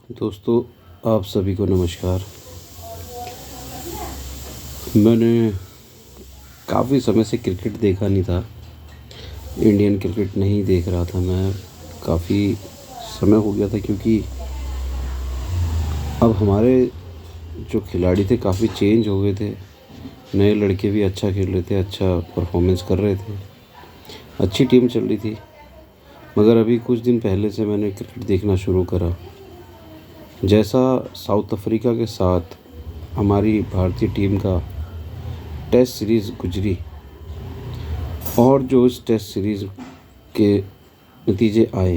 दोस्तों, आप सभी को नमस्कार। मैंने काफ़ी समय से क्रिकेट देखा नहीं था। इंडियन क्रिकेट नहीं देख रहा था मैं, काफ़ी समय हो गया था, क्योंकि अब हमारे जो खिलाड़ी थे काफ़ी चेंज हो गए थे। नए लड़के भी अच्छा खेल रहे थे, अच्छा परफॉर्मेंस कर रहे थे, अच्छी टीम चल रही थी। मगर अभी कुछ दिन पहले से मैंने क्रिकेट देखना शुरू करा। जैसा साउथ अफ्रीका के साथ हमारी भारतीय टीम का टेस्ट सीरीज़ गुजरी और जो इस टेस्ट सीरीज़ के नतीजे आए,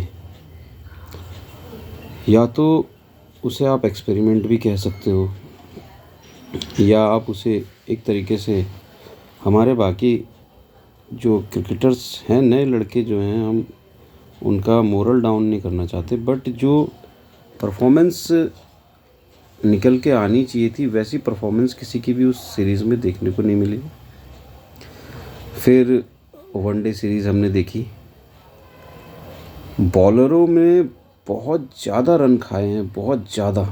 या तो उसे आप एक्सपेरिमेंट भी कह सकते हो, या आप उसे एक तरीके से हमारे बाकी जो क्रिकेटर्स हैं, नए लड़के जो हैं, हम उनका मोरल डाउन नहीं करना चाहते, बट जो परफॉर्मेंस निकल के आनी चाहिए थी वैसी परफॉर्मेंस किसी की भी उस सीरीज़ में देखने को नहीं मिली। फिर वनडे सीरीज़ हमने देखी। बॉलरों में बहुत ज़्यादा रन खाए हैं, बहुत ज़्यादा।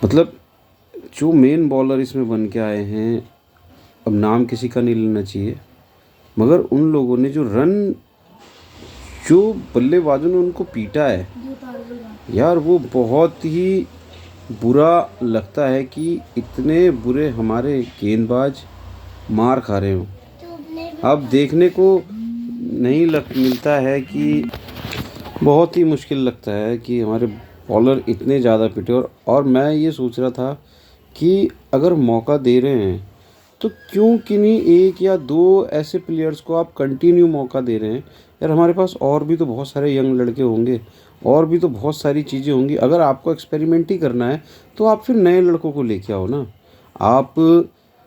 मतलब जो मेन बॉलर इसमें बन के आए हैं, अब नाम किसी का नहीं लेना चाहिए, मगर उन लोगों ने जो बल्लेबाजों ने उनको पीटा है यार, वो बहुत ही बुरा लगता है कि इतने बुरे हमारे गेंदबाज मार खा रहे हो। अब देखने को नहीं मिलता है कि बहुत ही मुश्किल लगता है कि हमारे बॉलर इतने ज़्यादा पिटे। और मैं ये सोच रहा था कि अगर मौका दे रहे हैं तो क्यों किन्हीं एक या दो ऐसे प्लेयर्स को आप कंटिन्यू मौका दे रहे हैं। यार, हमारे पास और भी तो बहुत सारे यंग लड़के होंगे, और भी तो बहुत सारी चीज़ें होंगी। अगर आपको एक्सपेरिमेंट ही करना है तो आप फिर नए लड़कों को लेके आओ ना। आप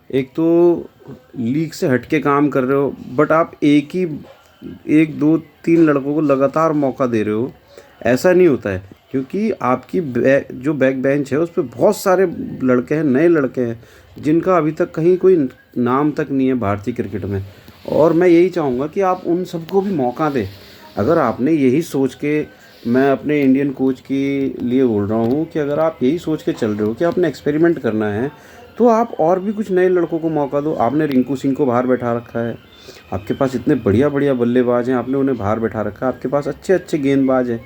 एक तो लीग से हट के काम कर रहे हो, बट आप एक दो तीन लड़कों को लगातार मौका दे रहे हो। ऐसा नहीं होता है, क्योंकि आपकी जो बैक बेंच है उस पर बहुत सारे लड़के हैं, नए लड़के हैं, जिनका अभी तक कहीं कोई नाम तक नहीं है भारतीय क्रिकेट में। और मैं यही चाहूँगा कि आप उन सबको भी मौका दें। अगर आपने यही सोच के, मैं अपने इंडियन कोच के लिए बोल रहा हूँ कि अगर आप यही सोच के चल रहे हो कि आपने एक्सपेरिमेंट करना है, तो आप और भी कुछ नए लड़कों को मौका दो। आपने रिंकू सिंह को बाहर बैठा रखा है, आपके पास इतने बढ़िया बढ़िया बल्लेबाज हैं, आपने उन्हें बाहर बैठा रखा है। आपके पास अच्छे अच्छे गेंदबाज हैं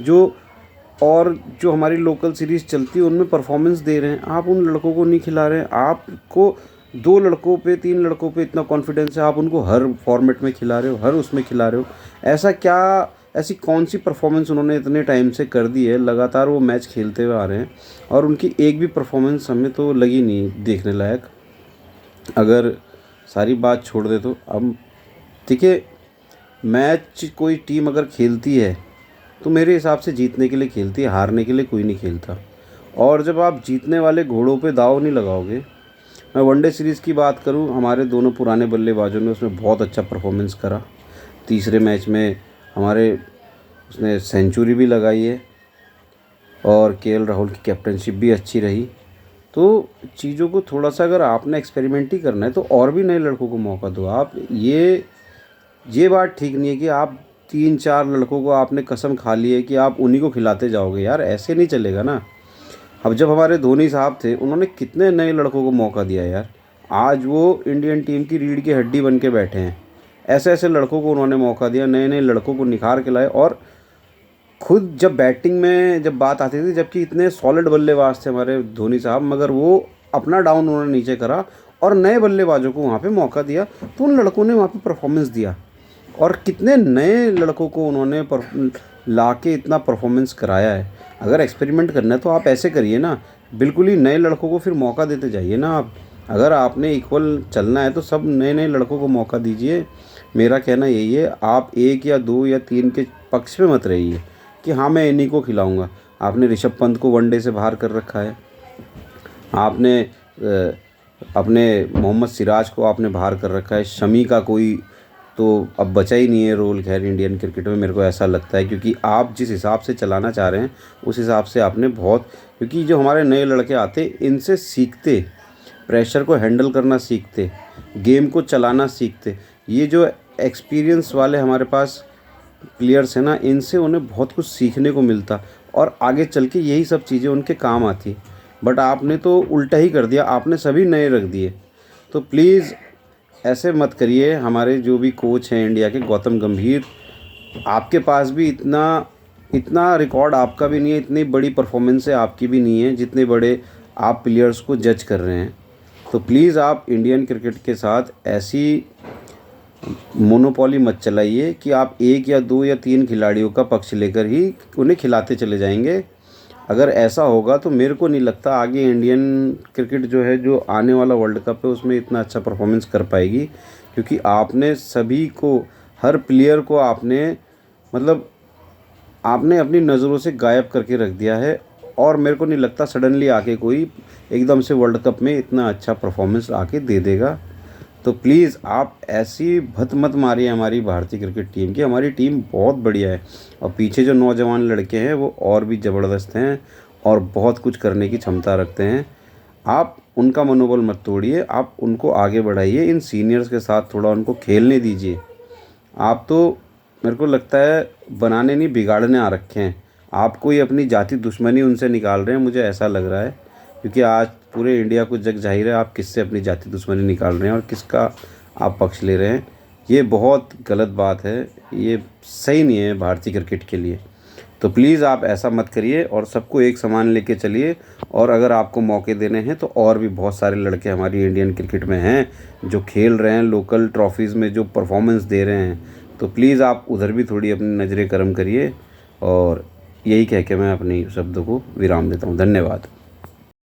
जो हमारी लोकल सीरीज़ चलती है उनमें परफॉर्मेंस दे रहे हैं। आप उन लड़कों को नहीं खिला रहे हैं। आपको दो लड़कों पे, तीन लड़कों पे इतना कॉन्फिडेंस है, आप उनको हर फॉर्मेट में खिला रहे हो, हर उसमें खिला रहे हो। ऐसी कौन सी परफॉर्मेंस उन्होंने इतने टाइम से कर दी है, लगातार वो मैच खेलते हुए आ रहे हैं, और उनकी एक भी परफॉर्मेंस हमें तो लगी नहीं देखने लायक। अगर सारी बात छोड़ दे तो अब देखिए, मैच कोई टीम अगर खेलती है तो मेरे हिसाब से जीतने के लिए खेलती है, हारने के लिए कोई नहीं खेलता। और जब आप जीतने वाले घोड़ों पे दाव नहीं लगाओगे, मैं वनडे सीरीज़ की बात करूं, हमारे दोनों पुराने बल्लेबाजों ने उसमें बहुत अच्छा परफॉर्मेंस करा। तीसरे मैच में उसने सेंचुरी भी लगाई है, और केएल राहुल की कैप्टनशिप भी अच्छी रही। तो चीज़ों को थोड़ा सा, अगर आपने एक्सपेरिमेंट ही करना है तो और भी नए लड़कों को मौका दो। आप ये बात ठीक नहीं है कि आप तीन चार लड़कों को आपने कसम खा ली है कि आप उन्हीं को खिलाते जाओगे। यार, ऐसे नहीं चलेगा ना। अब जब हमारे धोनी साहब थे, उन्होंने कितने नए लड़कों को मौका दिया यार। आज वो इंडियन टीम की रीढ़ की हड्डी बन के बैठे हैं। ऐसे ऐसे लड़कों को उन्होंने मौका दिया, नए नए लड़कों को निखार के लाए। और खुद जब बैटिंग में जब बात आती थी, जबकि इतने सॉलिड बल्लेबाज थे हमारे धोनी साहब, मगर वो अपना डाउन उन्होंने नीचे करा और नए बल्लेबाजों को वहाँ पे मौका दिया, तो उन लड़कों ने वहाँ पे परफॉर्मेंस दिया। और कितने नए लड़कों को उन्होंने ला के इतना परफॉर्मेंस कराया है। अगर एक्सपेरिमेंट करना है तो आप ऐसे करिए ना, बिल्कुल ही नए लड़कों को फिर मौका देते जाइए ना आप। अगर आपने इक्वल चलना है तो सब नए नए लड़कों को मौका दीजिए। मेरा कहना यही है, आप एक या दो या तीन के पक्ष में मत रहिए कि हाँ मैं इन्हीं को खिलाऊंगा। आपने ऋषभ पंत को वनडे से बाहर कर रखा है, आपने अपने मोहम्मद सिराज को आपने बाहर कर रखा है। शमी का कोई तो अब बचा ही नहीं है रोल, खैर इंडियन क्रिकेट में, मेरे को ऐसा लगता है, क्योंकि आप जिस हिसाब से चलाना चाह रहे हैं उस हिसाब से आपने बहुत, क्योंकि जो हमारे नए लड़के आते इनसे सीखते, प्रेशर को हैंडल करना सीखते, गेम को चलाना सीखते। ये जो एक्सपीरियंस वाले हमारे पास प्लेयर्स हैं ना, इनसे उन्हें बहुत कुछ सीखने को मिलता। और आगे चल के यही सब चीज़ें उनके काम आती। बट आपने तो उल्टा ही कर दिया, आपने सभी नए रख दिए। तो प्लीज़ ऐसे मत करिए। हमारे जो भी कोच हैं इंडिया के, गौतम गंभीर, आपके पास भी इतना इतना रिकॉर्ड आपका भी नहीं है, इतनी बड़ी परफॉर्मेंस है आपकी भी नहीं है जितने बड़े आप प्लेयर्स को जज कर रहे हैं। तो प्लीज़ आप इंडियन क्रिकेट के साथ ऐसी मोनोपोली मत चलाइए कि आप 1 या 2 या 3 खिलाड़ियों का पक्ष लेकर ही उन्हें खिलाते चले जाएंगे। अगर ऐसा होगा तो मेरे को नहीं लगता आगे इंडियन क्रिकेट जो है, जो आने वाला वर्ल्ड कप है, उसमें इतना अच्छा परफॉर्मेंस कर पाएगी। क्योंकि आपने सभी को, हर प्लेयर को आपने मतलब आपने अपनी नज़रों से गायब करके रख दिया है। और मेरे को नहीं लगता सडनली आके कोई एकदम से वर्ल्ड कप में इतना अच्छा परफॉर्मेंस आके दे देगा। तो प्लीज़ आप ऐसी भत मत मारिए हमारी भारतीय क्रिकेट टीम की। हमारी टीम बहुत बढ़िया है और पीछे जो नौजवान लड़के हैं वो और भी ज़बरदस्त हैं और बहुत कुछ करने की क्षमता रखते हैं। आप उनका मनोबल मत तोड़िए, आप उनको आगे बढ़ाइए, इन सीनियर्स के साथ थोड़ा उनको खेलने दीजिए। आप तो मेरे को लगता है बनाने नहीं बिगाड़ने आ रखे हैं। आप कोई अपनी जाति दुश्मनी उनसे निकाल रहे हैं, मुझे ऐसा लग रहा है। क्योंकि आज पूरे इंडिया को जग जाहिर है आप किससे अपनी जाति दुश्मनी निकाल रहे हैं और किसका आप पक्ष ले रहे हैं। ये बहुत गलत बात है, ये सही नहीं है भारतीय क्रिकेट के लिए। तो प्लीज़ आप ऐसा मत करिए और सबको एक समान लेके चलिए। और अगर आपको मौके देने हैं तो और भी बहुत सारे लड़के हमारी इंडियन क्रिकेट में हैं जो खेल रहे हैं, लोकल ट्रॉफीज़ में जो परफॉर्मेंस दे रहे हैं। तो प्लीज़ आप उधर भी थोड़ी अपनी नज़रें गर्म करिए। और यही कह के मैं अपनी शब्दों को विराम देता हूँ। धन्यवाद।